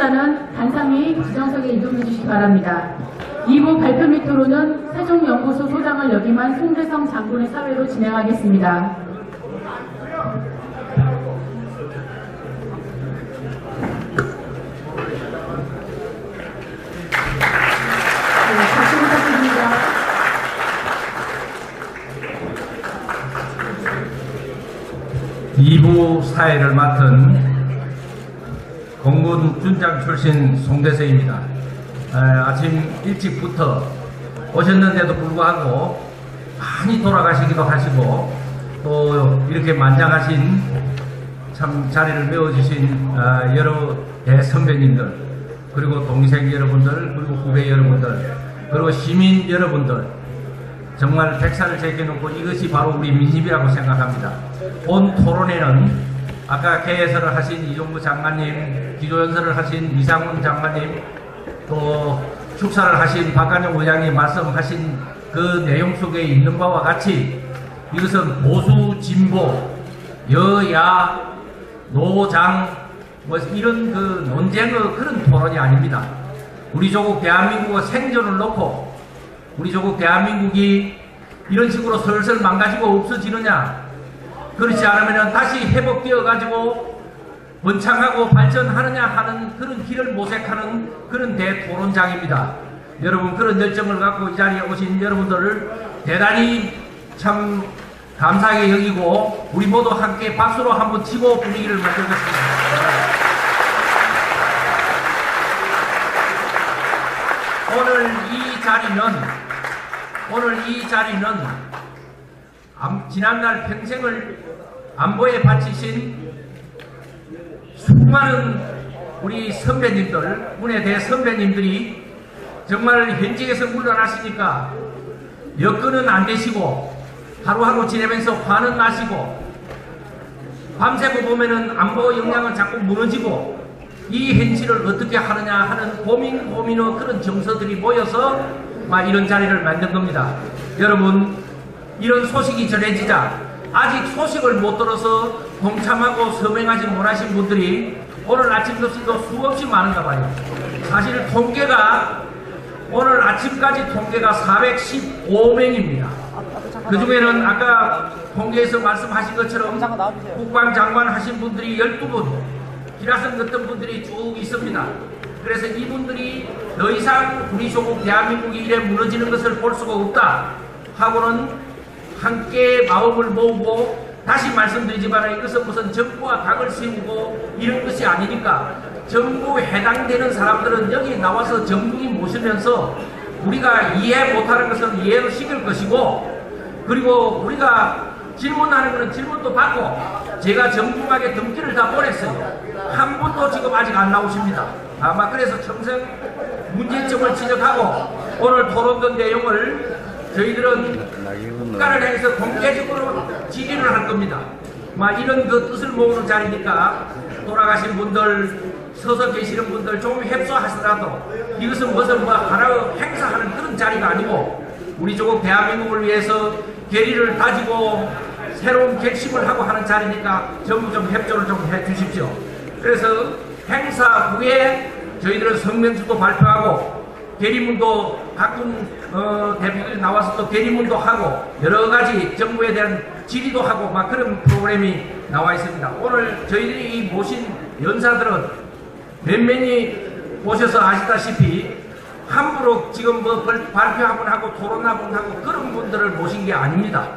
토론자는 단상위 지정석에 이동해 주시기 바랍니다. 2부 발표 및 토론은 세종연구소 소장을 역임한 송대성 장군의 사회로 진행하겠습니다. 박수 부탁드립니다. 이부 사회를 맡은 공군 준장 출신 송대성입니다. 아침 일찍부터 오셨는데도 불구하고 많이 돌아가시기도 하시고 또 이렇게 만장하신 참 자리를 메워주신 여러 대선배님들 그리고 동생 여러분들 그리고 후배 여러분들 그리고 시민 여러분들 정말 백사를 제껴놓고 이것이 바로 우리 민심이라고 생각합니다. 본 토론회는 아까 개해설을 하신 이종구 장관님, 기조연설을 하신 이상훈 장관님, 또 축사를 하신 박관영 의장님 말씀하신 그 내용 속에 있는 바와 같이 이것은 보수, 진보, 여야, 노장 뭐 이런 그 논쟁의 그런 토론이 아닙니다. 우리 조국 대한민국의 생존을 놓고 우리 조국 대한민국이 이런 식으로 슬슬 망가지고 없어지느냐, 그렇지 않으면 다시 회복되어 가지고 번창하고 발전하느냐 하는 그런 길을 모색하는 그런 대토론장입니다. 여러분 그런 열정을 갖고 이 자리에 오신 여러분들을 대단히 참 감사하게 여기고 우리 모두 함께 박수로 한번 치고 분위기를 만들겠습니다. 오늘 이 자리는 지난날 평생을 안보에 바치신 수많은 우리 선배님들, 문해대 선배님들이 정말 현직에서 물러나시니까 여건은 안 되시고 하루하루 지내면서 화는 나시고 밤새고 보면은 안보 역량은 자꾸 무너지고 이 현실을 어떻게 하느냐 하는 고민의 그런 정서들이 모여서 막 이런 자리를 만든 겁니다. 여러분 이런 소식이 전해지자 아직 소식을 못 들어서 동참하고 서명하지 못하신 분들이 오늘 아침부터 수없이 많은가 봐요. 사실 통계가 오늘 아침까지 통계가 415명입니다. 그 중에는 아까 통계에서 말씀하신 것처럼 국방장관 하신 분들이 12분, 기라성 같은 분들이 쭉 있습니다. 그래서 이분들이 더 이상 우리 조국 대한민국이 이래 무너지는 것을 볼 수가 없다 하고는 함께 마음을 모으고 다시 말씀드리지만 이것은 무슨 정부와 각을 세우고 이런 것이 아니니까 정부 해당되는 사람들은 여기 나와서 정중히 모시면서 우리가 이해 못하는 것은 이해를 시킬 것이고 그리고 우리가 질문하는 것은 질문도 받고 제가 정중하게 등기를 다 보냈어요. 한 분도 지금 아직 안 나오십니다. 아마 그래서 청생 문제점을 지적하고 오늘 토론된 내용을 저희들은 국가를 향해서 공개적으로 질의를 할 겁니다. 막 이런 그 뜻을 모으는 자리니까 돌아가신 분들, 서서 계시는 분들 좀 협소하시더라도 이것은 무슨 뭐 하나의 행사하는 그런 자리가 아니고 우리 조국 대한민국을 위해서 결의를 다지고 새로운 결심을 하고 하는 자리니까 전부 좀 협조를 좀 해주십시오. 그래서 행사 후에 저희들은 성명서도 발표하고 결의문도 각군 대표들이 나와서 또 결의문도 하고 여러 가지 정부에 대한 질의도 하고 막 그런 프로그램이 나와 있습니다. 오늘 저희들이 모신 연사들은 몇몇이 오셔서 아시다시피 함부로 지금 뭐 발표 한번 하고 토론 한번 하고 그런 분들을 모신 게 아닙니다.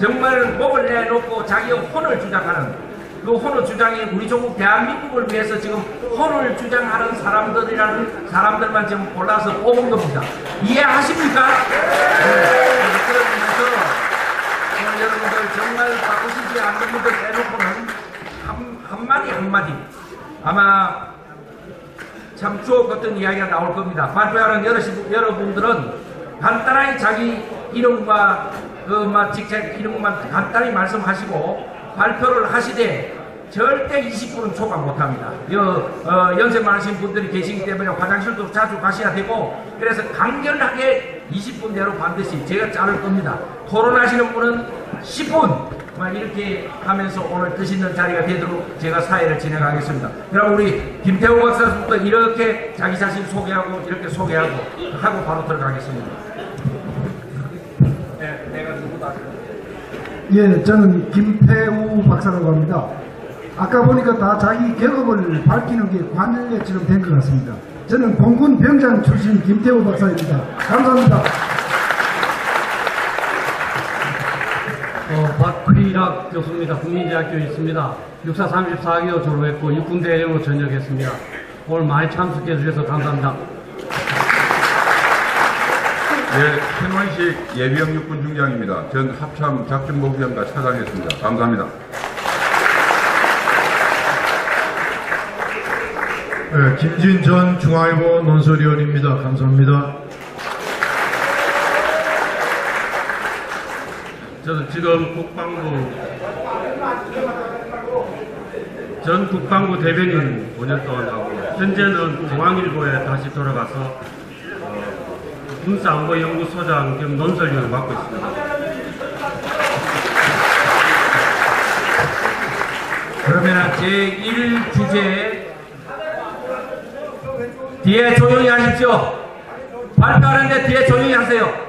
정말 목을 내놓고 자기의 혼을 주장하는 그 혼을 주장이 우리 조국 대한민국을 위해서 지금 혼을 주장하는 사람들이라는 사람들만 지금 골라서 뽑은 겁니다. 이해하십니까? 네. 그런 의미에서 오늘 여러분들 정말 바꾸시지 않는 분들 빼놓고는 한마디 아마 참 주옥 같은 이야기가 나올 겁니다. 발표하는 여러분들은 간단하게 자기 이름과 직책 이름만 간단히 말씀하시고 발표를 하시되 절대 20분은 초과 못합니다. 연세 많으신 분들이 계시기 때문에 화장실도 자주 가셔야 되고 그래서 간결하게 20분 내로 반드시 제가 자를 겁니다. 토론하시는 분은 10분 이렇게 하면서 오늘 뜻 있는 자리가 되도록 제가 사회를 진행하겠습니다. 그럼 우리 김태우 박사부터 이렇게 자기 자신 소개하고 이렇게 소개하고 하고 바로 들어가겠습니다. 네, 내가 누구다? 예, 저는 김태우 박사라고 합니다. 아까 보니까 다 자기 경험을 밝히는 게 관례처럼 된 것 같습니다. 저는 공군 병장 출신 김태우 박사입니다. 감사합니다. 박휘락 교수입니다. 국민대학교에 있습니다. 육사 34기로 졸업했고 육군대령으로 전역했습니다. 오늘 많이 참석해 주셔서 감사합니다. 네, 신원식 예비역 육군 중장입니다. 전 합참 작전보기관과 차장했습니다. 감사합니다. 네, 김진 전 중앙일보 논설위원입니다. 감사합니다. 저는 지금 전 국방부 대변인 5년 동안 하고 현재는 중앙일보에 다시 돌아가서 군사안보연구소장 겸 논설위원을 맡고 있습니다. 그러면 제1주제 뒤에 조용히 하십시오. 발표하는데 뒤에 조용히 하세요.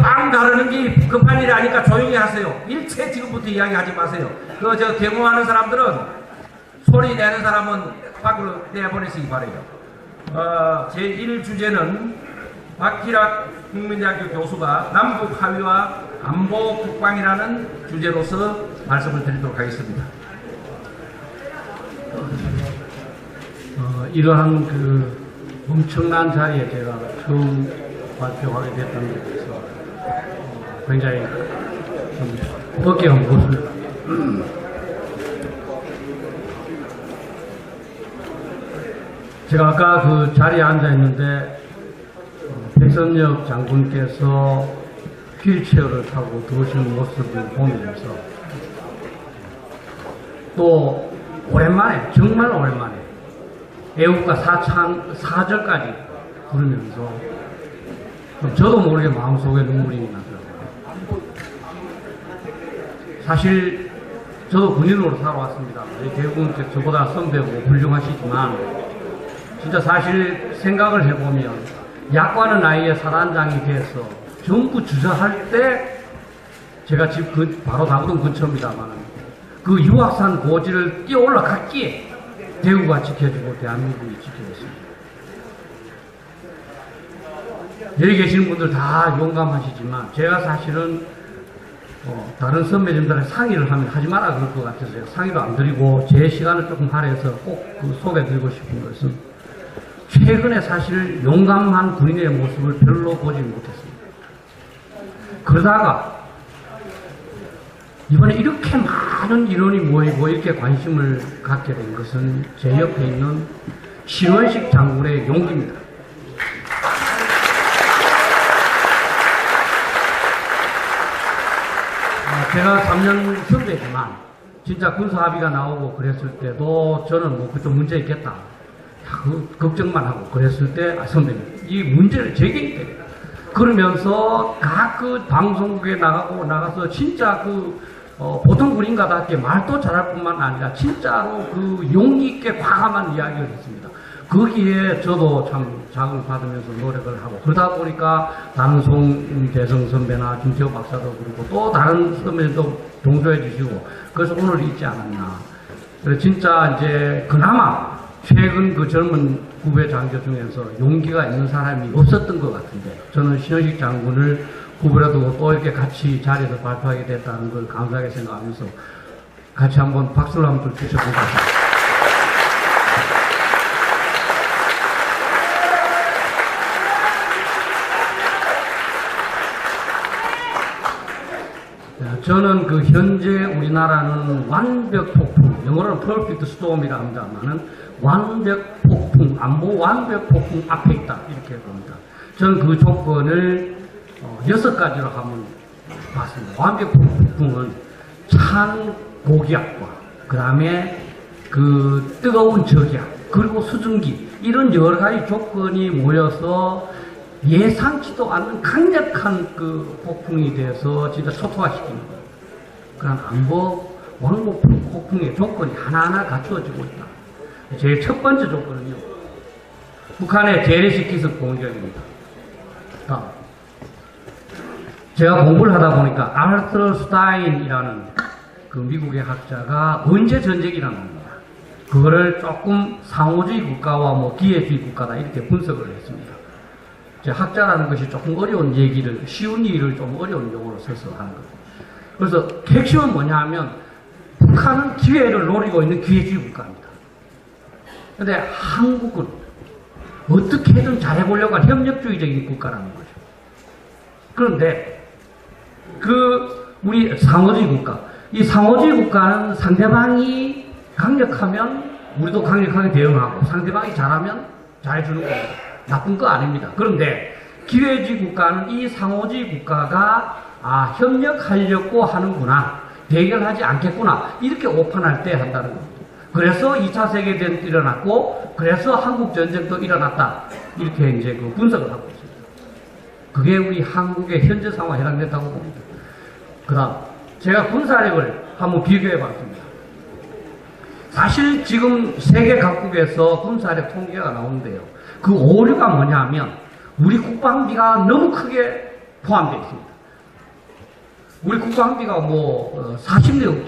빵 다루는 게 급한 일이 아니까 조용히 하세요. 일체 지금부터 이야기하지 마세요. 개무하는 사람들은 소리 내는 사람은 밖으로 내보내시기 바래요. 제1주제는 박희락 국민대학교 교수가 남북 합의와 안보 국방이라는 주제로서 말씀을 드리도록 하겠습니다. 이러한 엄청난 자리에 제가 처음 발표하게 됐다는 것에서 굉장히 좀 어깨가 무겁습니다. 제가 아까 자리에 앉아 있는데 백선엽 장군께서 휠체어를 타고 들어오시는 모습을 보면서 또 오랜만에, 정말 오랜만에 애국가 4절까지 부르면서 저도 모르게 마음속에 눈물이 나더라고요. 사실 저도 군인으로 살아왔습니다. 대부분 저보다 선배고 훌륭하시지만 진짜 사실 생각을 해보면 약과는 나이에 살한장이 돼서 전부 주저할 때 제가 집 바로 다구동 근처입니다만 그 유학산 고지를 뛰어 올라갔기에 대구가 지켜주고 대한민국이 지켜줬습니다. 여기 계시는 분들 다 용감하시지만 제가 사실은 다른 선배님들의 상의를 하면 하지 마라 그럴 것 같아서 상의도 안 드리고 제 시간을 조금 할애해서 꼭 소개드리고 싶은 것은 최근에 사실 용감한 군인의 모습을 별로 보지 못했습니다. 그러다가 이번에 이렇게 많은 인원이 모이고 이렇게 관심을 갖게 된 것은 제 옆에 있는 신원식 장군의 용기입니다. 제가 3년 선배지만 진짜 군사합의가 나오고 그랬을 때도 저는 그쪽 문제 있겠다. 걱정만 하고 그랬을 때 선배님 이 문제를 제기해야 돼요. 그러면서 각 방송국에 나가서 진짜 보통 군인과답게 말도 잘할 뿐만 아니라 진짜로 용기 있게 과감한 이야기를 했습니다. 거기에 저도 참 자극을 받으면서 노력을 하고 그러다 보니까 다른 송대성 선배나 김태우 박사도 그러고 또 다른 선배들도 동조해 주시고 그래서 오늘 있지 않았나. 그래서 진짜 이제 그나마 최근 젊은 후배 장교 중에서 용기가 있는 사람이 없었던 것 같은데 저는 신원식 장군을 후배라도 또 이렇게 같이 자리에서 발표하게 됐다는 걸 감사하게 생각하면서 같이 한번 박수를 한번 주셔보겠습니다. 저는 현재 우리나라는 완벽 폭풍, 영어로는 perfect storm이라 합니다만은 완벽 폭풍, 안보 완벽 폭풍 앞에 있다 이렇게 봅니다. 저는 조건을 6가지로 한번 봤습니다. 완벽 폭풍은 찬 고기압과 그 다음에 뜨거운 저기압 그리고 수증기 이런 여러 가지 조건이 모여서 예상치도 않는 강력한 그 폭풍이 돼서 진짜 초토화시키는 거예요. 그런 안보 왕복 폭풍의 조건이 하나하나 갖추어지고 있다. 제일 첫 번째 조건은요, 북한의 재래식 기습 공격입니다. 제가 공부를 하다 보니까 아르터 스타인이라는 그 미국의 학자가 언제 전쟁이 일어납니다. 그거를 조금 상호주의 국가와 뭐 기회주의 국가다 이렇게 분석을 했습니다. 제 학자라는 것이 조금 어려운 얘기를, 쉬운 일을 좀 어려운 용어로 써서 하는 거예요. 그래서 핵심은 뭐냐 하면 북한은 기회를 노리고 있는 기회주의 국가입니다. 근데 한국은 어떻게든 잘해보려고 한 협력주의적인 국가라는 거죠. 그런데 우리 상호주의 국가, 이 상호주의 국가는 상대방이 강력하면 우리도 강력하게 대응하고 상대방이 잘하면 잘해주는 겁니다. 나쁜 거 아닙니다. 그런데 기회주의 국가는 이 상호주의 국가가 협력하려고 하는구나, 대결하지 않겠구나, 이렇게 오판할 때 한다는 겁니다. 그래서 2차 세계대전도 일어났고, 그래서 한국전쟁도 일어났다, 이렇게 이제 그 분석을 하고 있습니다. 그게 우리 한국의 현재 상황에 해당된다고 봅니다. 그 다음, 제가 군사력을 한번 비교해 봤습니다. 사실 지금 세계 각국에서 군사력 통계가 나오는데요. 그 오류가 뭐냐 하면, 우리 국방비가 너무 크게 포함되어 있습니다. 우리 국방비가 40년,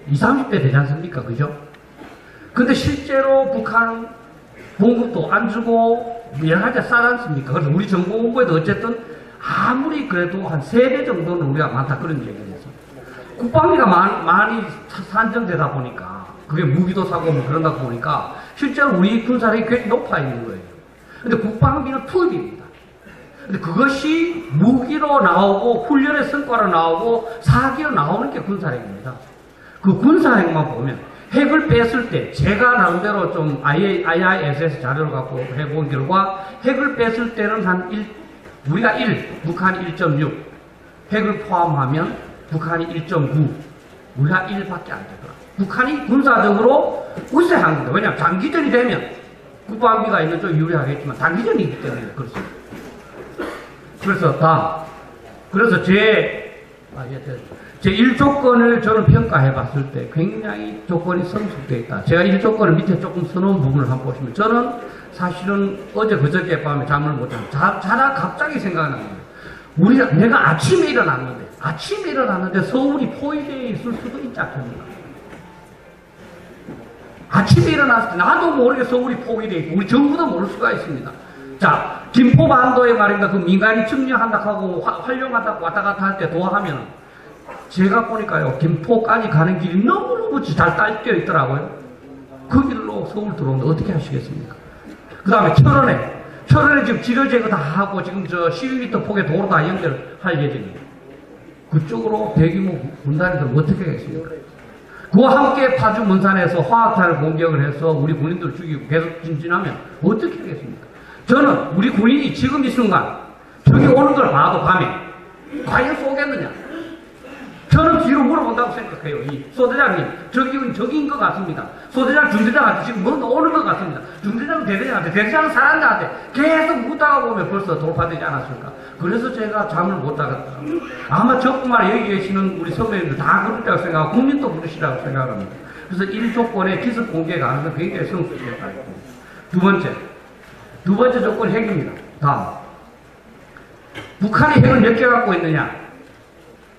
20, 30대 되지 않습니까? 그죠? 근데 실제로 북한은 봉급도 안 주고 여러 가지 싸지 않습니까? 그래서 우리 정보본부에도 어쨌든 아무리 그래도 한 3배 정도는 우리가 많다, 그런 얘기를 했습니다. 국방비가 많이 산정되다 보니까, 그게 무기도 사고 뭐 그런다 보니까 실제로 우리 군사력이 굉장히 높아 있는 거예요. 근데 국방비는 투입입니다. 근데 그것이 무기로 나오고 훈련의 성과로 나오고 사기로 나오는 게 군사력입니다. 그 군사력만 보면 핵을 뺐을 때, 제가 나름대로 좀 IISS 자료를 갖고 해본 결과, 핵을 뺐을 때는 우리가 1, 북한이 1.6, 핵을 포함하면 북한이 1.9, 우리가 1밖에 안 되더라. 북한이 군사적으로 우세한 겁니다. 왜냐하면 장기전이 되면 국방비가 있는 쪽 유리하겠지만 단기전이기 때문에 그렇습니다. 그래서 제 1조건을 저는 평가해 봤을 때 굉장히 조건이 성숙되어 있다. 제가 1조건을 밑에 조금 써놓은 부분을 한번 보시면, 저는 사실은 어제 그저께 밤에 잠을 못 자고 자다 갑자기 생각나는 거예요. 내가 아침에 일어났는데 서울이 포위되어 있을 수도 있지 않겠는가. 아침에 일어났을 때 나도 모르게 서울이 포위되어 있고 우리 정부도 모를 수가 있습니다. 자, 김포반도에 말입니다. 그 민간이 점령한다 하고 활용한다고 왔다 갔다 할 때 도하면, 제가 보니까요, 김포까지 가는 길이 너무너무 잘 딸려 있더라고요. 그 길로 서울 들어오는데 어떻게 하시겠습니까? 그 다음에 철원에 지금 지뢰 제거 다 하고 지금 12m 폭의 도로 다 연결할 예정입니다. 그쪽으로 대규모 군단이 들면 어떻게 하겠습니까? 그와 함께 파주 문산에서 화학탄을 공격을 해서 우리 군인들 죽이고 계속 진진하면 어떻게 하겠습니까? 저는 우리 군인이 지금 이 순간 저기 오는 걸 봐도 밤에 과연 쏘겠느냐? 저는 뒤로 물어본다고 생각해요. 이 소대장님, 저기인 것 같습니다. 소대장, 중대장한테 지금 뭔가 오는 것 같습니다. 중대장, 대대장한테, 대대장 사람들한테 계속 묻다가 보면 벌써 돌파되지 않았을까? 그래서 제가 잠을 못 자겠다. 아마 저뿐만 여기 계시는 우리 선배님들 다 그렇다고 생각하고 국민도 그러시라고 생각합니다. 그래서 1조건의 기습 공개 가능성은 굉장히 성숙했다. 두 번째 조건 핵입니다. 다음. 북한이 핵을 몇 개 갖고 있느냐?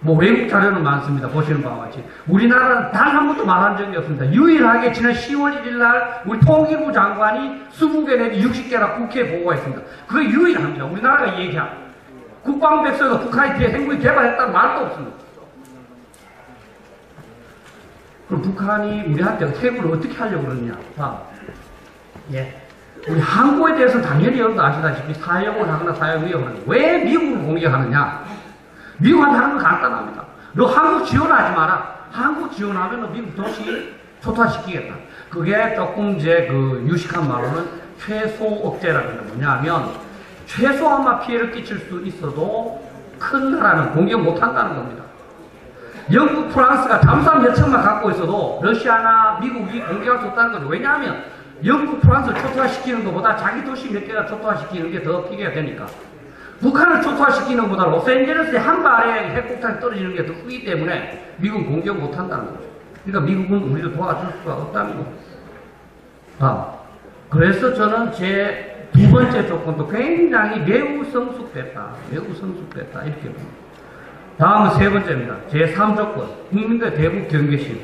외국 자료는 많습니다. 보시는 바와 같이. 우리나라는 단 한 번도 말한 적이 없습니다. 유일하게 지난 10월 1일 날 우리 통일부 장관이 20개 내지 60개나 국회에 보고가 있습니다. 그게 유일합니다. 우리나라가 얘기한. 국방백서에서 북한이 핵무기 개발했다는 말도 없습니다. 그럼 북한이 우리한테 핵을 어떻게 하려고 그러느냐? 우리 한국에 대해서 당연히 여러분도 아시다시피 사형을 하거나 사형 위협을 하는, 왜 미국을 공격하느냐? 미국한테 하는 건 간단합니다. 너 한국 지원하지 마라. 한국 지원하면 너 미국 도시 초토화시키겠다. 그게 조금 유식한 말로는 최소 억제라는 게 뭐냐면, 최소한만 피해를 끼칠 수 있어도 큰 나라는 공격 못한다는 겁니다. 영국, 프랑스가 잠수함 몇 척만 갖고 있어도 러시아나 미국이 공격할 수 없다는 거죠. 왜냐하면 영국, 프랑스 초토화시키는 것보다 자기 도시 몇 개가 초토화시키는 게 더 피해가 되니까. 북한을 초토화시키는 것보다 로스앤젤레스의 한 발에 핵폭탄이 떨어지는 게 더 크기 때문에 미국은 공격 못 한다는 거죠. 그러니까 미국은 우리를 도와줄 수가 없다는 거죠. 그래서 저는 제 두 번째 조건도 굉장히 매우 성숙됐다. 매우 성숙됐다. 이렇게 봅니다. 다음은 세 번째입니다. 제 3조건. 국민들 대북 경계심.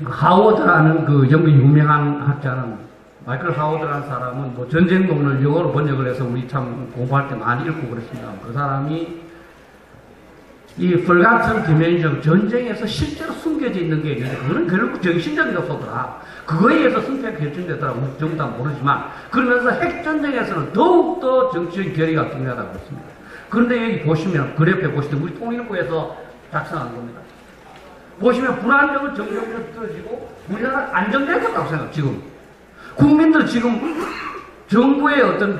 하워드라는 그 영국 유명한 학자는, 마이클 하워드라는 사람은 뭐 전쟁론을 영어로 번역을 해서 우리 참 공부할 때 많이 읽고 그랬습니다. 그 사람이 이 forgotten dimension, 전쟁에서 실제로 숨겨져 있는 게 있는데 그거는 결국 정신적인 요소더라. 그거에 의해서 승패가 결정되더라. 우리 전부 다 모르지만, 그러면서 핵전쟁에서는 더욱더 정치적인 결의가 중요하다고 했습니다. 그런데 여기 보시면, 그래프에 보시면 우리 통일부에서 작성한 겁니다. 보시면 불안정은 점점 떨어지고 우리나라 안정될 것 같다고 생각해요. 지금 국민들 지금 정부의 어떤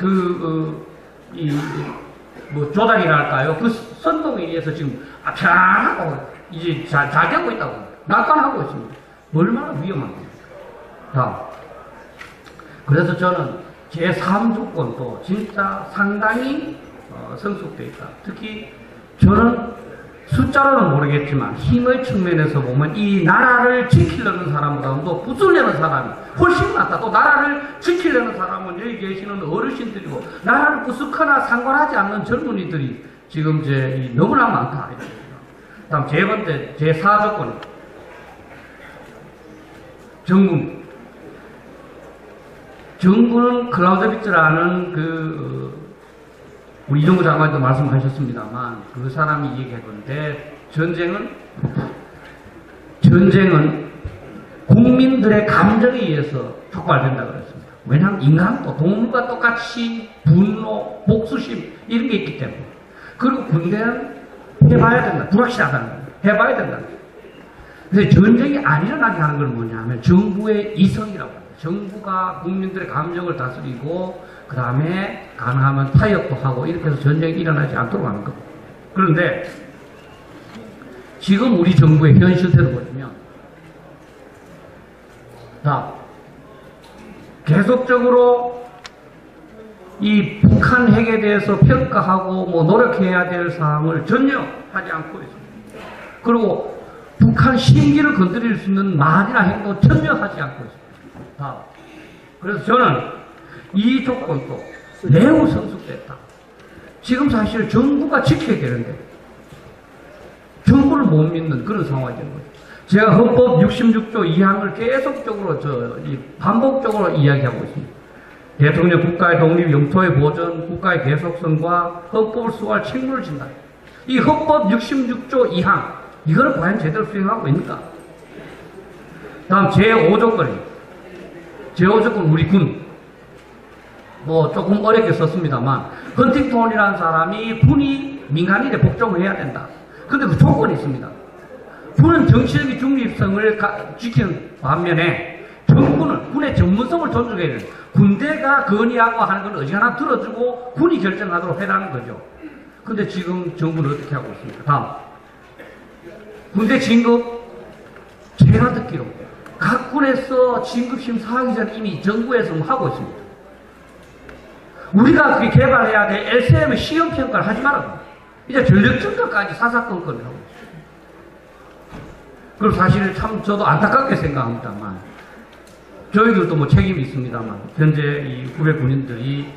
뭐 조작이랄까요? 그 선동에 의해서 지금 편안하고 이제 잘 되고 있다고 낙관하고 있습니다. 얼마나 위험한 겁니까? 그래서 저는 제 3조건도 진짜 상당히 성숙되어 있다. 특히 저는 숫자로는 모르겠지만 힘의 측면에서 보면 이 나라를 지키려는 사람보다도 부수려는 사람이 훨씬 많다. 또 나라를 지키려는 사람은 여기 계시는 어르신들이고 나라를 부수거나 상관하지 않는 젊은이들이 지금 이제 너무나 많다. 다음 세 번째 제 4조건 정부는 클라우드비트라는 우리 이종구 장관도 말씀하셨습니다만 그 사람이 얘기했는데 전쟁은 국민들의 감정에 의해서 촉발된다고 그랬습니다. 왜냐하면 인간도 동물과 똑같이 분노, 복수심 이런 게 있기 때문에. 그리고 군대는 해봐야 된다. 불확실하다는 거예요. 해봐야 된다. 그래서 전쟁이 안 일어나게 하는 건 뭐냐면 정부의 이성이라고 합니다. 정부가 국민들의 감정을 다스리고 그 다음에 가능하면 타협도 하고 이렇게 해서 전쟁이 일어나지 않도록 하는 겁니다. 그런데 지금 우리 정부의 현 실태를 보시면 계속적으로 이 북한 핵에 대해서 평가하고 뭐 노력해야 될 사항을 전혀 하지 않고 있습니다. 그리고 북한 심기를 건드릴 수 있는 말이나 행동 전혀 하지 않고 있습니다. 그래서 저는 이 조건도 매우 성숙됐다. 지금 사실 정부가 지켜야 되는데 정부를 못 믿는 그런 상황이 된 거예요. 제가 헌법 66조 2항을 계속적으로 반복적으로 이야기하고 있습니다. 대통령 국가의 독립, 영토의 보전, 국가의 계속성과 헌법을 수호할 책무를 진다. 이 헌법 66조 2항 이거를 과연 제대로 수행하고 있는가? 다음 제5조건입니다. 제5조건 우리 군. 뭐 조금 어렵게 썼습니다만 헌팅턴이라는 사람이 군이 민간인에 복종을 해야 된다. 근데 그 조건이 있습니다. 군은 정치적인 중립성을 지키는 반면에 정부는 군의 전문성을 존중해야 된다. 군대가 건의하고 하는 건 어지간하면 들어주고 군이 결정하도록 해라는 거죠. 근데 지금 정부는 어떻게 하고 있습니까? 다음 군대 진급 제가 듣기로 각 군에서 진급 심사하기 전에 이미 정부에서 하고 있습니다. 우리가 그게 개발해야 될 LCM의 시험평가를 하지 말라고. 이제 전력증가까지 사사건건을 하고 있어요. 그리고 사실 참 저도 안타깝게 생각합니다만 저희들도 뭐 책임이 있습니다만 현재 이 후배 군인들이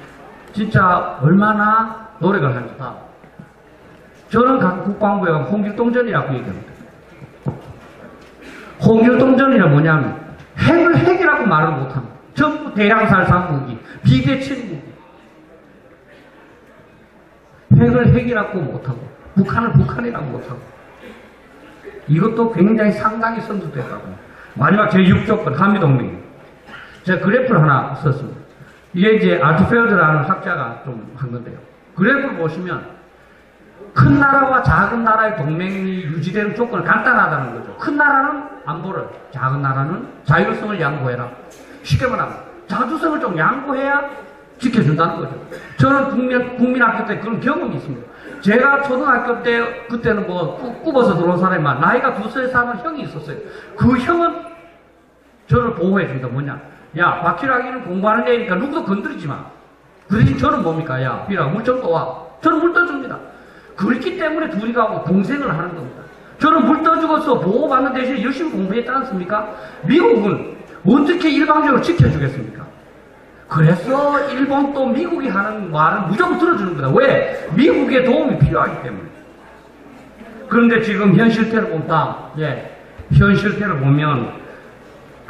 진짜 얼마나 노력을 하는가. 저는 각 국방부에 가면 홍길동전이라고 얘기합니다. 홍길동전이란 뭐냐면 핵을 핵이라고 말을 못합니다. 전부 대량살상 무기, 비대칭 무기. 핵을 핵이라고 못하고 북한을 북한이라고 못하고 이것도 굉장히 상당히 선두됐다고. 마지막 제6조건 한미동맹. 제가 그래프를 하나 썼습니다. 이게 이제 아트펠드라는 학자가 좀 한 건데요. 그래프를 보시면 큰 나라와 작은 나라의 동맹이 유지되는 조건은 간단하다는 거죠. 큰 나라는 안보를, 작은 나라는 자율성을 양보해라. 쉽게 말하면 자주성을 좀 양보해야 지켜준다는 거죠. 저는 국민학교 때 그런 경험이 있습니다. 제가 초등학교 때 그때는 뭐 굽어서 들어온 사람이만 나이가 2살 사는 형이 있었어요. 그 형은 저를 보호해준다. 뭐냐? 야, 박희락이는 공부하는 애니까 누구도 건드리지 마. 그 대신 저는 뭡니까? 야, 비라 물 좀 떠와. 저는 물 떠줍니다. 그렇기 때문에 둘이 가고 공생을 하는 겁니다. 저는 물 떠주고서 보호받는 대신에 열심히 공부했지 않습니까? 미국은 어떻게 일방적으로 지켜주겠습니까? 그래서 일본도 미국이 하는 말은 무조건 들어주는 거다. 왜? 미국의 도움이 필요하기 때문에. 그런데 지금 현 실태를 본다. 현 실태를 보면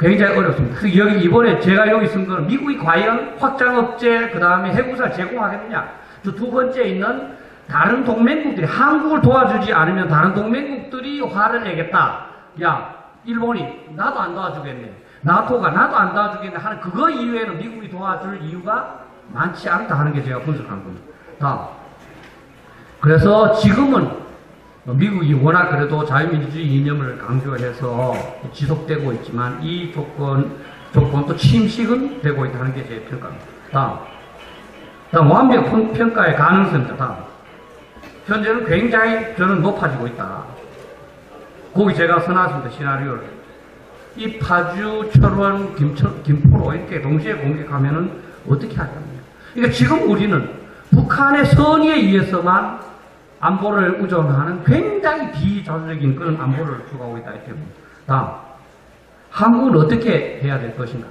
굉장히 어렵습니다. 그래서 여기 이번에 제가 여기 쓴 거는 미국이 과연 확장업체 그 다음에 해구사를 제공하겠느냐. 두 번째 있는 다른 동맹국들이 한국을 도와주지 않으면 다른 동맹국들이 화를 내겠다. 야, 일본이 나도 안 도와주겠네. 나토가 나도 안 도와주겠네 하는 그거 이외에는 미국이 도와줄 이유가 많지 않다 하는 게 제가 분석한 겁니다. 그래서 지금은 미국이 워낙 그래도 자유민주주의 이념을 강조해서 지속되고 있지만 이 조건도 침식은 되고 있다는 게 제 평가입니다. 다음 완벽 평가의 가능성입니다. 현재는 굉장히 저는 높아지고 있다. 거기 제가 써놨습니다. 시나리오를. 이 파주, 철원, 김포로 이렇게 동시에 공격하면은 어떻게 하겠느냐. 그러니까 지금 우리는 북한의 선의에 의해서만 안보를 의존하는 굉장히 비자주적인 그런 안보를 추구하고 있다. 이렇게 봅니다. 다음, 한국은 어떻게 해야 될 것인가.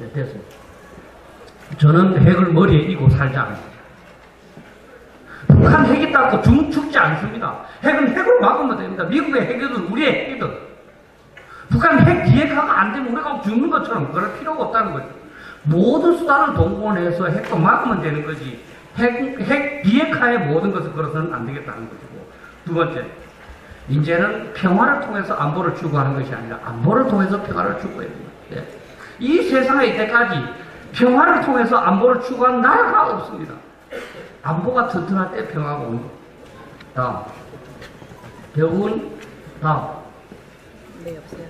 네, 됐습니다. 저는 핵을 머리에 이고 살지 않습니다. 북한 핵이 있다고 죽지 않습니다. 핵은 핵으로 막으면 됩니다. 미국의 핵이든 우리의 핵이든. 북한 핵 비핵화가 안 되면 우리가 죽는 것처럼 그럴 필요가 없다는 거죠. 모든 수단을 동원해서 핵도 막으면 되는 거지. 핵 비핵화의 모든 것을 걸어서는 안 되겠다는 것이고. 두 번째, 이제는 평화를 통해서 안보를 추구하는 것이 아니라 안보를 통해서 평화를 추구해야 됩니다. 이 세상에 이때까지 평화를 통해서 안보를 추구한 나라가 없습니다. 안보가 튼튼할 때 평화가 오는 겁니다. 다음. 결국은 다음. 네, 없어요.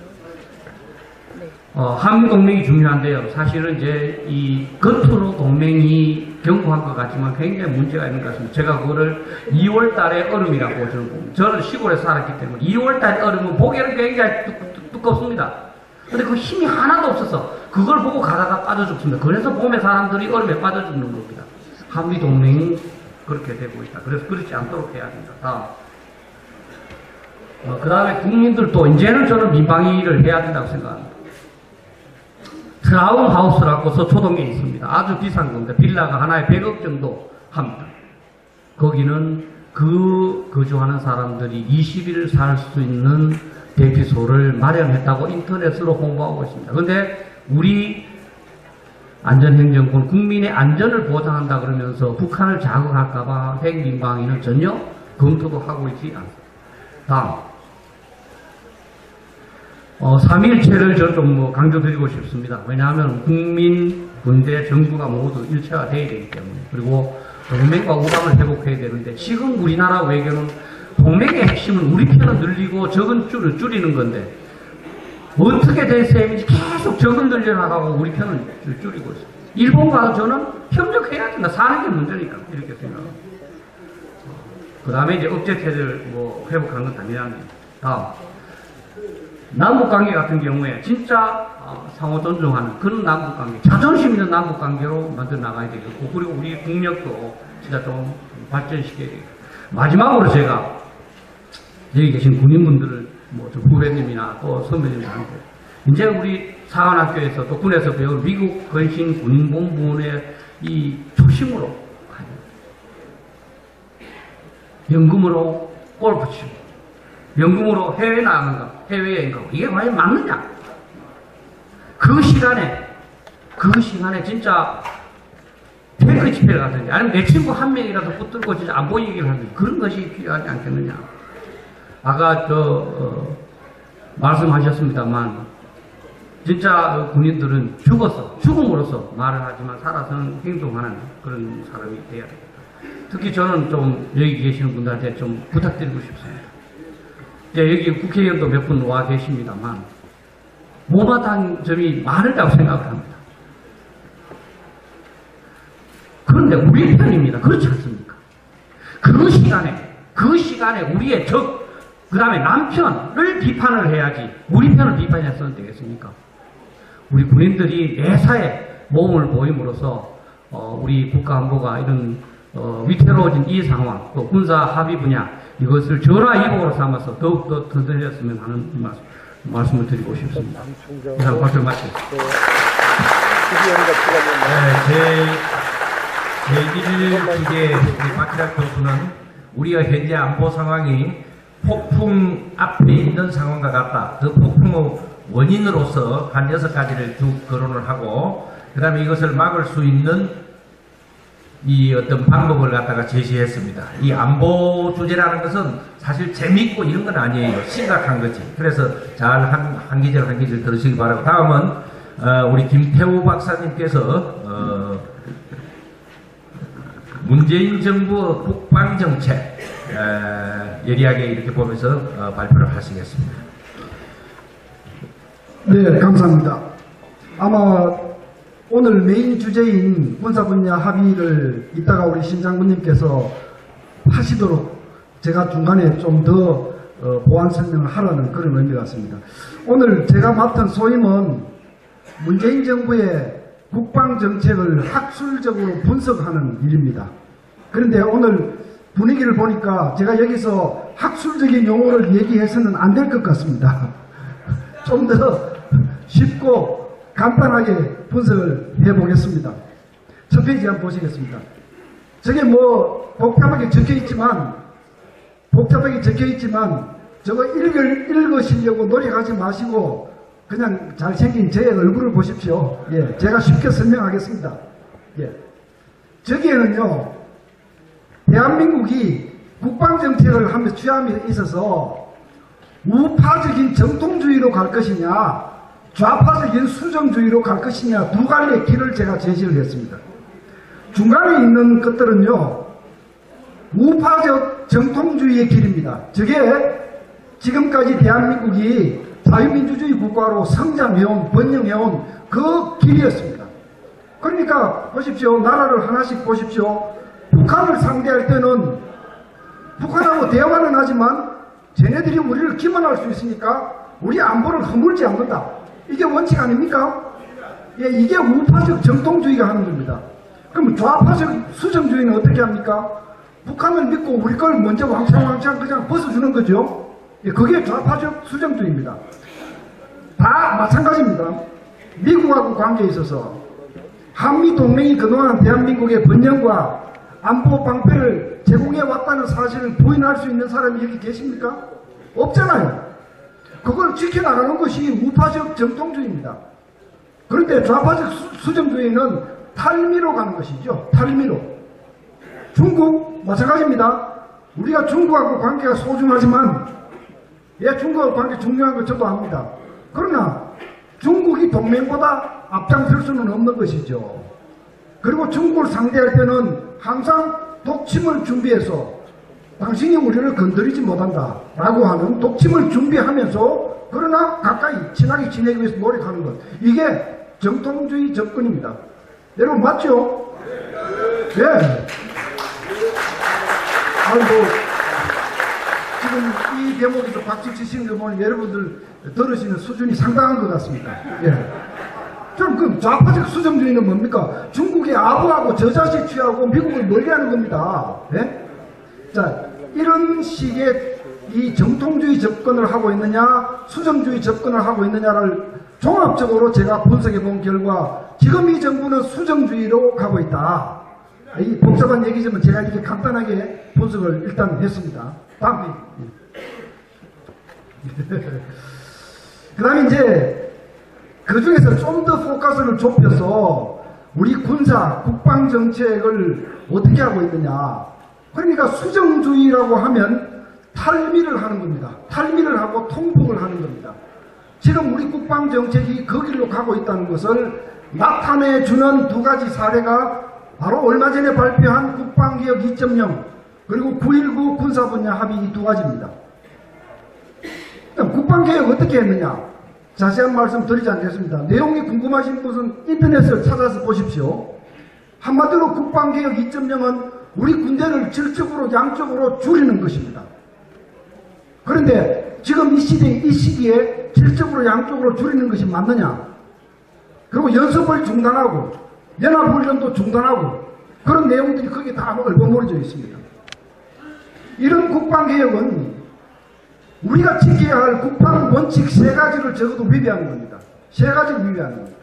네. 한미동맹이 중요한데요. 사실은 이제 이 겉으로 동맹이 견고한 것 같지만 굉장히 문제가 있는 것 같습니다. 제가 그거를 2월 달의 얼음이라고 저는 봅니다. 저는 시골에 살았기 때문에 2월 달의 얼음은 보기에는 굉장히 두껍습니다. 근데 그 힘이 하나도 없어서 그걸 보고 가다가 빠져 죽습니다. 그래서 봄에 사람들이 얼음에 빠져 죽는 겁니다. 한미동맹이 그렇게 되고 있다. 그래서 그렇지 않도록 해야 된다. 그 다음에 국민들도 이제는 저는 민방위를 해야 된다고 생각합니다. 트라운하우스라고 서초동에 있습니다. 아주 비싼 겁니다. 빌라가 하나에 100억 정도 합니다. 거기는 거주하는 사람들이 20일 살 수 있는 대피소를 마련했다고 인터넷으로 홍보하고 있습니다. 그런데 우리 안전행정권 국민의 안전을 보장한다 그러면서 북한을 자극할까봐 핵민방위는 전혀 검토도 하고 있지 않습니다. 다음. 3.1체를 저 좀 강조드리고 싶습니다. 왜냐하면 국민, 군대, 정부가 모두 일체화되어야 되기 때문에. 그리고 동맹과 우방을 회복해야 되는데 지금 우리나라 외교는 동맹의 핵심은 우리 편을 늘리고 적은 줄이는 건데 어떻게 된 셈인지 계속 적은 늘려나가고 우리 편을 줄이고 있어요. 일본과 저는 협력해야 된다. 사는 게 문제니까 이렇게 생각합니다. 그 다음에 이제 억제체를 회복하는 건 당연합니다. 다음. 남북관계 같은 경우에 진짜 상호 존중하는 그런 남북관계, 자존심 있는 남북관계로 만들어 나가야 되겠고, 그리고 우리 국력도 진짜 좀 발전시켜야 되겠고. 마지막으로 제가 여기 계신 군인분들을 좀 후배님이나 또 선배님들한테 이제 우리 사관학교에서 또 군에서 배운 미국 건신 군인본부의 이 초심으로 가야 됩니다. 연금으로 골프 치고 연금으로 해외 나가는 거, 해외여행 가고 이게 과연 맞느냐? 그 시간에 진짜 탱크 집회를 가든지 아니면 내 친구 한 명이라도 붙들고 진짜 안 보이기를 하든지 그런 것이 필요하지 않겠느냐? 아까 말씀하셨습니다만 진짜 군인들은 죽음으로써 말을 하지만 살아서는 행동하는 그런 사람이 돼야 됩니다. 특히 저는 좀 여기 계시는 분들한테 좀 부탁드리고 싶습니다. 여기 국회의원도 몇 분 와 계십니다만 못마땅한 점이 많으다고 생각을 합니다. 그런데 우리 편입니다. 그렇지 않습니까? 그 시간에 우리의 적, 그 다음에 남편을 비판을 해야지 우리 편을 비판했으면 되겠습니까? 우리 군인들이 매사에 몸을 보임으로써 우리 국가안보가 이런 위태로워진 이 상황, 또 군사 합의 분야 이것을 전화위복으로 삼아서 더욱더 든든해졌으면 하는 말씀을 드리고 싶습니다. 이상 발표 마치겠습니다. 제1주계 박희락 교수는 우리가 현재 안보 상황이 폭풍 앞에 있는 상황과 같다. 그 폭풍의 원인으로서 한 6가지를 쭉 거론을 하고, 그 다음에 이것을 막을 수 있는 이 어떤 방법을 갖다가 제시했습니다. 이 안보 주제라는 것은 사실 재밌고 이런 건 아니에요. 심각한 거지. 그래서 잘 한 기절 들으시기 바라고, 다음은 우리 김태우 박사님께서 문재인 정부의 국방정책 예리하게 이렇게 보면서 발표를 하시겠습니다. 네, 감사합니다. 아마 오늘 메인 주제인 군사 분야 합의를 이따가 우리 신 장군님께서 하시도록 제가 중간에 좀 더 보완 설명을 하라는 그런 의미 같습니다. 오늘 제가 맡은 소임은 문재인 정부의 국방정책을 학술적으로 분석하는 일입니다. 그런데 오늘 분위기를 보니까 제가 여기서 학술적인 용어를 얘기해서는 안 될 것 같습니다. 좀 더 쉽고 간단하게 분석을 해보겠습니다. 첫 페이지 한번 보시겠습니다. 저게 뭐 복잡하게 적혀 있지만 저거 읽으시려고 노력하지 마시고 그냥 잘생긴 제 얼굴을 보십시오. 예, 제가 쉽게 설명하겠습니다. 예, 저기에는요, 대한민국이 국방정책을 하면서 취함에 있어서 우파적인 정통주의로 갈 것이냐, 좌파적인 수정주의로 갈 것이냐, 두 갈래의 길을 제가 제시를 했습니다. 중간에 있는 것들은요, 우파적 정통주의의 길입니다. 저게 지금까지 대한민국이 자유민주주의 국가로 성장해온, 번영해온 그 길이었습니다. 그러니까 보십시오. 나라를 하나씩 보십시오. 북한을 상대할 때는 북한하고 대화는 하지만 쟤네들이 우리를 기만할 수 있으니까 우리 안보를 허물지 않는다. 이게 원칙 아닙니까? 예, 이게 우파적 정통주의가 하는 겁니다. 그럼 좌파적 수정주의는 어떻게 합니까? 북한을 믿고 우리 걸 먼저 왕창 그냥 벗어주는 거죠. 예, 그게 좌파적 수정주의입니다. 다 마찬가지입니다. 미국하고 관계에 있어서 한미동맹이 그동안 대한민국의 번영과 안보 방패를 제공해 왔다는 사실을 부인할 수 있는 사람이 여기 계십니까? 없잖아요. 그걸 지켜나가는 것이 우파적 정통주의입니다. 그런데 좌파적 수정주의는 탈미로 가는 것이죠. 탈미로. 중국 마찬가지입니다. 우리가 중국하고 관계가 소중하지만, 예, 중국하고 관계 중요한 거 저도 압니다. 그러나 중국이 동맹보다 앞장설 수는 없는 것이죠. 그리고 중국을 상대할 때는 항상 독침을 준비해서 당신이 우리를 건드리지 못한다 라고 하는 독침을 준비하면서 그러나 가까이 친하게 지내기 위해서 노력하는 것, 이게 정통주의 접근입니다. 여러분 맞죠? 네. 아이고, 지금 이 대목에서 박수 치시는 거 보면 여러분들 들으시는 수준이 상당한 것 같습니다. 예. 그럼 그 좌파적 수정주의는 뭡니까? 중국의 아부하고 저자식 취하고 미국을 멀리하는 겁니다. 예? 자, 이런 식의 이 정통주의 접근을 하고 있느냐, 수정주의 접근을 하고 있느냐를 종합적으로 제가 분석해 본 결과 지금 이 정부는 수정주의로 가고 있다. 이 복잡한 얘기지만 제가 이렇게 간단하게 분석을 일단 했습니다. 다음 그 다음에 이제 그 중에서 좀 더 포커스를 좁혀서 우리 군사, 국방정책을 어떻게 하고 있느냐. 그러니까 수정주의라고 하면 탈미를 하는 겁니다. 탈미를 하고 통풍을 하는 겁니다. 지금 우리 국방정책이 그 길로 가고 있다는 것을 나타내주는 두 가지 사례가 바로 얼마 전에 발표한 국방개혁 2.0 그리고 9.19 군사분야 합의 이 두 가지입니다. 국방개혁 어떻게 했느냐, 자세한 말씀 드리지 않겠습니다. 내용이 궁금하신 분은 인터넷을 찾아서 보십시오. 한마디로 국방개혁 2.0은 우리 군대를 질적으로 양적으로 줄이는 것입니다. 그런데 지금 이 시기에 질적으로 양적으로 줄이는 것이 맞느냐? 그리고 연습을 중단하고 연합훈련도 중단하고 그런 내용들이 거기에 다 얼버무려져 있습니다. 이런 국방개혁은 우리가 지켜야 할 국방 원칙 3가지를 적어도 위배하는 겁니다. 3가지를 위배하는 겁니다.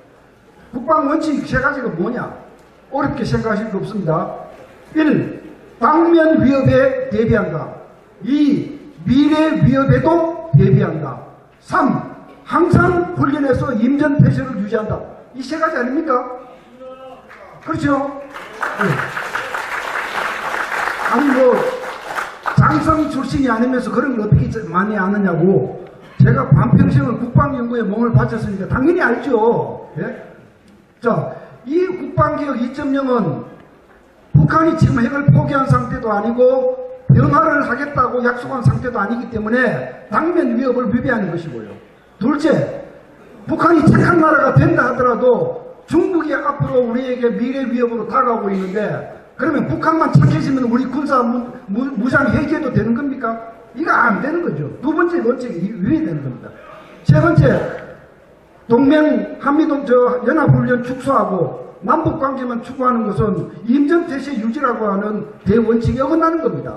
국방 원칙 3가지가 뭐냐? 어렵게 생각하실 거 없습니다. 1. 당면 위협에 대비한다. 2. 미래 위협에도 대비한다. 3. 항상 훈련에서 임전태세를 유지한다. 이 3가지 아닙니까? 그렇죠? 네. 아니 장성 출신이 아니면서 그런 걸 어떻게 많이 아느냐고. 제가 반평생을 국방연구에 몸을 바쳤으니까 당연히 알죠. 예? 자, 이 국방개혁 2.0은 북한이 지금 핵을 포기한 상태도 아니고 변화를 하겠다고 약속한 상태도 아니기 때문에 당면 위협을 위배하는 것이고요. 둘째, 북한이 착한 나라가 된다 하더라도 중국이 앞으로 우리에게 미래 위협으로 다가오고 있는데 그러면 북한만 착해지면 우리 군사 무장 해제도 되는 겁니까? 이거 안 되는 거죠. 두 번째 원칙이 위배되는 겁니다. 세 번째, 연합훈련 축소하고 남북관계만 추구하는 것은 임전태세 유지라고 하는 대원칙에 어긋나는 겁니다.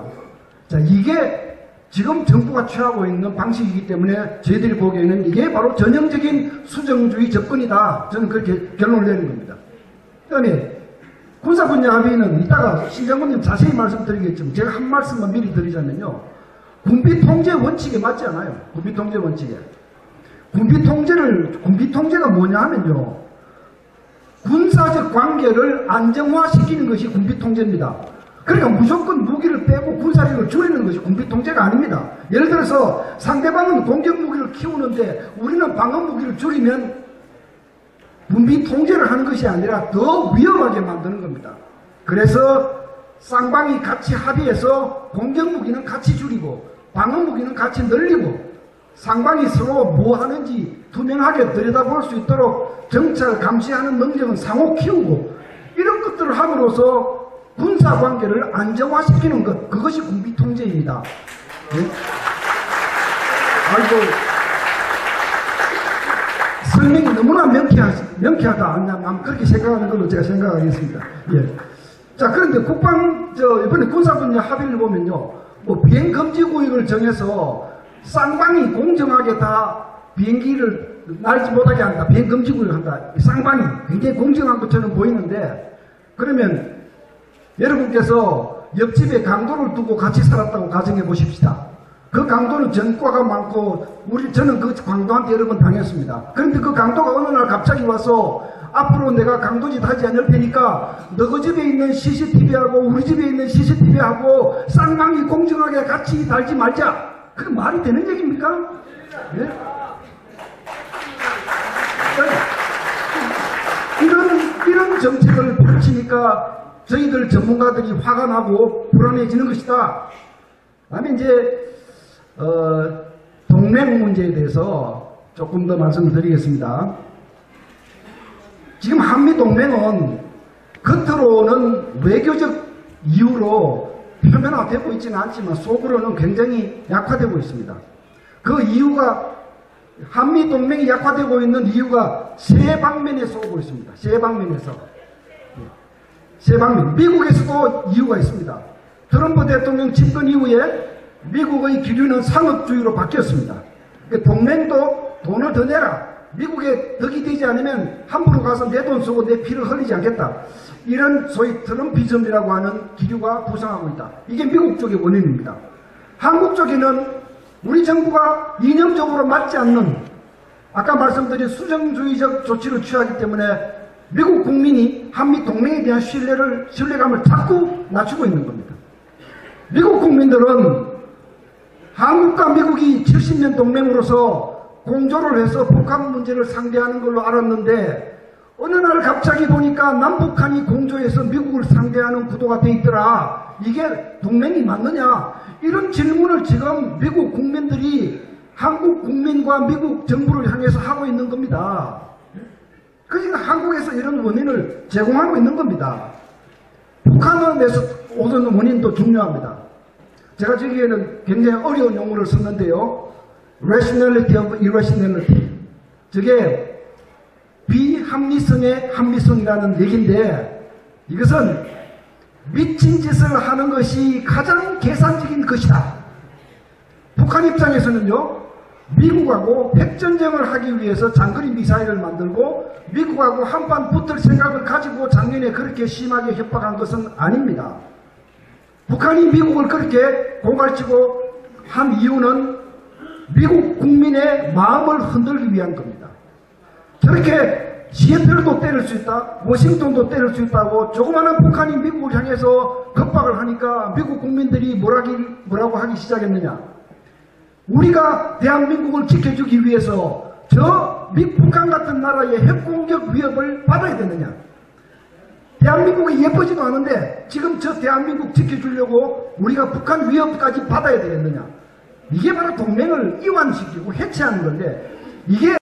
자, 이게 지금 정부가 취하고 있는 방식이기 때문에 저희들이 보기에는 이게 바로 전형적인 수정주의 접근이다. 저는 그렇게 결론을 내는 겁니다. 그 다음에 군사분야 합의는 이따가 신장군님 자세히 말씀드리겠지만 제가 한 말씀만 미리 드리자면요. 군비통제 원칙에 맞지 않아요. 군비통제 원칙에. 군비통제가 뭐냐 하면요. 군사적 관계를 안정화시키는 것이 군비통제입니다. 그러니까 무조건 무기를 빼고 군사력을 줄이는 것이 군비통제가 아닙니다. 예를 들어서 상대방은 공격무기를 키우는데 우리는 방어무기를 줄이면 군비통제를 하는 것이 아니라 더 위험하게 만드는 겁니다. 그래서 쌍방이 같이 합의해서 공격무기는 같이 줄이고 방어무기는 같이 늘리고 상방이 서로 뭐 하는지 투명하게 들여다볼 수 있도록 정찰 감시하는 능력은 상호 키우고 이런 것들을 함으로써 군사관계를 안정화시키는 것, 그것이 군비통제입니다. 네? 아이고, 설명이 너무나 명쾌하다. 난 그렇게 생각하는 걸로 제가 생각하겠습니다. 예. 자, 그런데 이번에 군사분야 합의를 보면요. 비행금지구역을 정해서 쌍방이 공정하게 다 비행기를 날지 못하게 한다. 비행금지구역을 한다. 쌍방이 굉장히 공정한 것처럼 보이는데, 그러면 여러분께서 옆집에 강도를 두고 같이 살았다고 가정해 보십시다. 그 강도는 전과가 많고 저는 그 강도한테 여러 번 당했습니다. 그런데 그 강도가 어느 날 갑자기 와서 앞으로 내가 강도짓 하지 않을 테니까 너 집에 있는 CCTV하고 우리 집에 있는 CCTV하고 쌍방이 공정하게 같이 달지 말자. 그게 말이 되는 얘기입니까? 예? 이런 정책을 펼치니까 저희들 전문가들이 화가 나고 불안해지는 것이다. 다음에 이제 동맹 문제에 대해서 조금 더 말씀을 드리겠습니다. 지금 한미동맹은 겉으로는 외교적 이유로 표면화되고 있지는 않지만 속으로는 굉장히 약화되고 있습니다. 그 이유가 한미동맹이 약화되고 있는 이유가 세 방면에서 오고 있습니다. 세 방면에서. 세 방면. 미국에서도 이유가 있습니다. 트럼프 대통령 집권 이후에 미국의 기류는 상업주의로 바뀌었습니다. 동맹도 돈을 더 내라. 미국에 덕이 되지 않으면 함부로 가서 내 돈 쓰고 내 피를 흘리지 않겠다. 이런 소위 트럼피즘이라고 하는 기류가 부상하고 있다. 이게 미국 쪽의 원인입니다. 한국 쪽에는 우리 정부가 이념적으로 맞지 않는 아까 말씀드린 수정주의적 조치를 취하기 때문에 미국 국민이 한미 동맹에 대한 신뢰감을 자꾸 낮추고 있는 겁니다. 미국 국민들은 한국과 미국이 70년 동맹으로서 공조를 해서 북한 문제를 상대하는 걸로 알았는데 어느 날 갑자기 보니까 남북한이 공조해서 미국을 상대하는 구도가 돼 있더라. 이게 동맹이 맞느냐? 이런 질문을 지금 미국 국민들이 한국 국민과 미국 정부를 향해서 하고 있는 겁니다. 그러니까 한국에서 이런 원인을 제공하고 있는 겁니다. 북한에서 오는 원인도 중요합니다. 제가 저기에는 굉장히 어려운 용어를 썼는데요. rationality of irrationality. 저게 비합리성의 합리성이라는 얘기인데, 이것은 미친 짓을 하는 것이 가장 계산적인 것이다. 북한 입장에서는요, 미국하고 핵전쟁을 하기 위해서 장거리 미사일을 만들고 미국하고 한판 붙을 생각을 가지고 작년에 그렇게 심하게 협박한 것은 아닙니다. 북한이 미국을 그렇게 고갈치고 한 이유는 미국 국민의 마음을 흔들기 위한 겁니다. 저렇게 시애틀도 때릴 수 있다, 워싱턴도 때릴 수 있다고 조그마한 북한이 미국을 향해서 겁박을 하니까 미국 국민들이 뭐라고 하기 시작했느냐. 우리가 대한민국을 지켜주기 위해서 저 북한 같은 나라의 핵공격 위협을 받아야 되느냐. 대한민국이 예쁘지도 않은데 지금 저 대한민국 지켜주려고 우리가 북한 위협까지 받아야 되겠느냐. 이게 바로 동맹을 이완시키고 해체하는 건데, 이게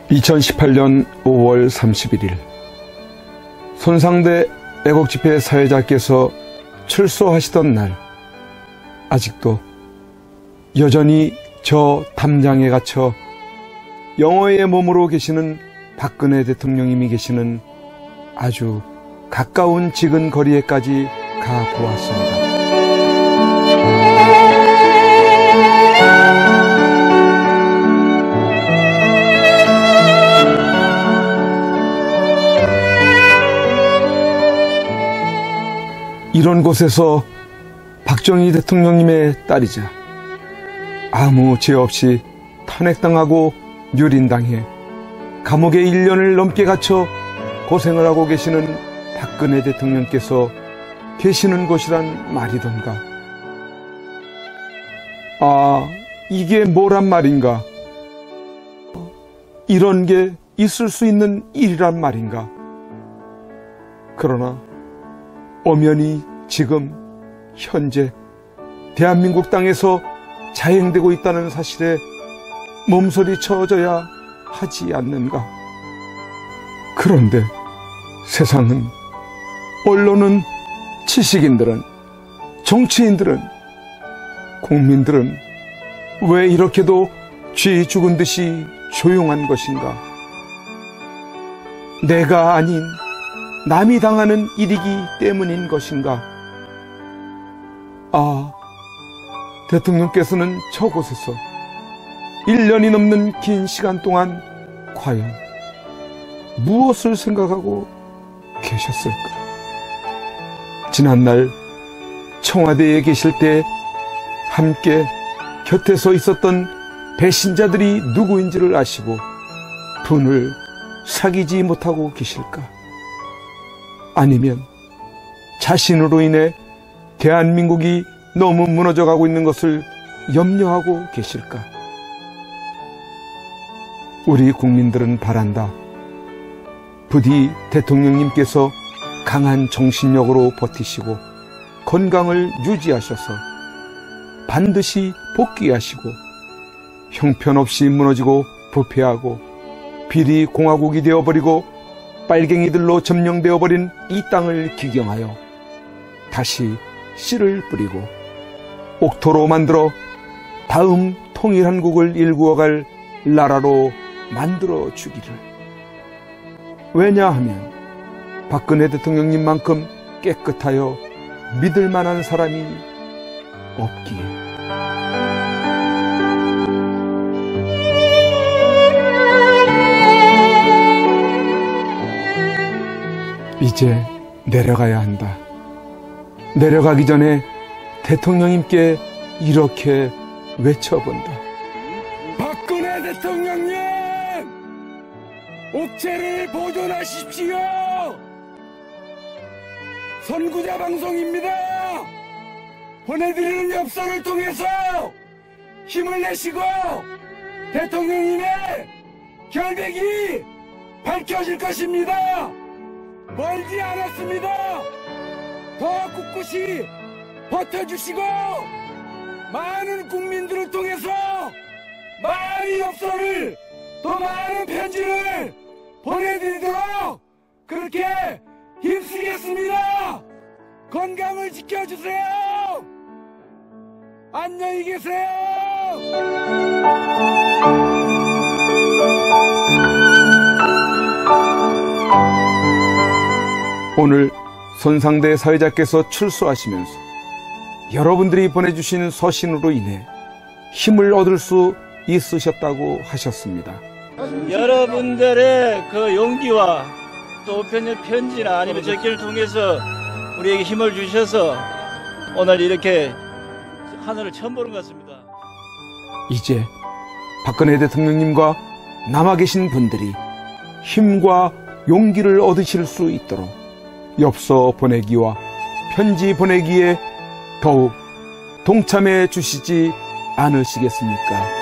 (2018년 5월 31일) 손상대 애국집회 사회자께서 출소하시던 날, 아직도 여전히 저 담장에 갇혀 영어의 몸으로 계시는 박근혜 대통령님이 계시는 아주 가까운 지근 거리에까지 가보았습니다. 이런 곳에서 박정희 대통령님의 딸이자 아무 죄 없이 탄핵당하고 유린당해 감옥에 1년을 넘게 갇혀 고생을 하고 계시는 박근혜 대통령께서 계시는 곳이란 말이던가. 아, 이게 뭐란 말인가? 이런 게 있을 수 있는 일이란 말인가? 그러나 엄연히 지금 현재 대한민국 땅에서 자행되고 있다는 사실에 몸소리 쳐줘야 하지 않는가. 그런데 세상은, 언론은, 지식인들은, 정치인들은, 국민들은 왜 이렇게도 쥐 죽은 듯이 조용한 것인가? 내가 아닌 남이 당하는 일이기 때문인 것인가? 아, 대통령께서는 저곳에서 1년이 넘는 긴 시간 동안 과연 무엇을 생각하고 계셨을까? 지난날 청와대에 계실 때 함께 곁에서 있었던 배신자들이 누구인지를 아시고 분을 사귀지 못하고 계실까? 아니면 자신으로 인해 대한민국이 너무 무너져가고 있는 것을 염려하고 계실까? 우리 국민들은 바란다. 부디 대통령님께서 강한 정신력으로 버티시고 건강을 유지하셔서 반드시 복귀하시고 형편없이 무너지고 부패하고 비리 공화국이 되어버리고 빨갱이들로 점령되어버린 이 땅을 기경하여 다시 씨를 뿌리고 옥토로 만들어 다음 통일한국을 일구어갈 나라로 만들어 주기를. 왜냐하면 박근혜 대통령님만큼 깨끗하여 믿을 만한 사람이 없기에. 이제 내려가야 한다. 내려가기 전에 대통령님께 이렇게 외쳐본다. 박근혜 대통령님! 옥체를 보존하십시오! 선구자 방송입니다! 보내드리는 엽서를 통해서 힘을 내시고 대통령님의 결백이 밝혀질 것입니다. 멀지 않았습니다. 더 꿋꿋이 버텨주시고 많은 국민들을 통해서 많은 엽서를 더 많은 편지를 보내드리도록 그렇게 힘쓰겠습니다. 건강을 지켜주세요. 안녕히 계세요. 오늘 손상대 사회자께서 출소하시면서 여러분들이 보내주신 서신으로 인해 힘을 얻을 수 있으셨다고 하셨습니다. 여러분들의 그 용기와 또 우편의 편지나 아니면 적기를 통해서 우리에게 힘을 주셔서 오늘 이렇게 하늘을 처음 보는 것 같습니다. 이제 박근혜 대통령님과 남아 계신 분들이 힘과 용기를 얻으실 수 있도록 엽서 보내기와 편지 보내기에 더욱 동참해 주시지 않으시겠습니까?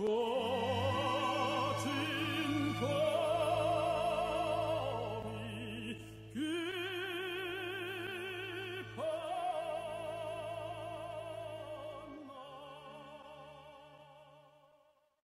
고